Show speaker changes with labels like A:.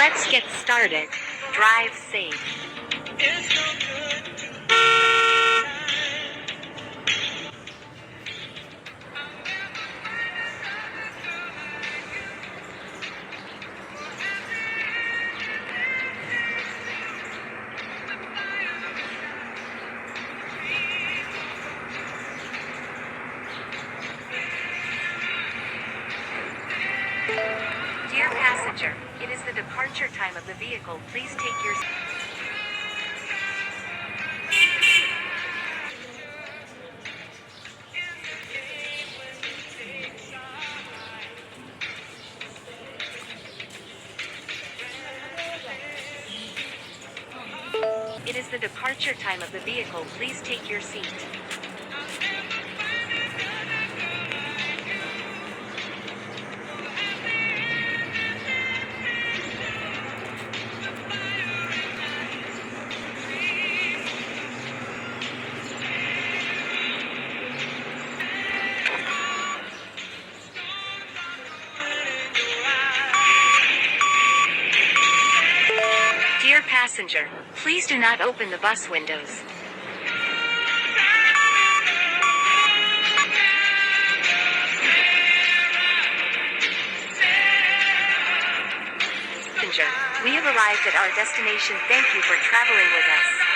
A: Let's get started. Drive safe. Dear passenger, it is the departure time of the vehicle. Please take your It is the departure time of the vehicle. Please take your seat. Dear passenger, please do not open the bus windows. Passenger, we have arrived at our destination. Thank you for traveling with us.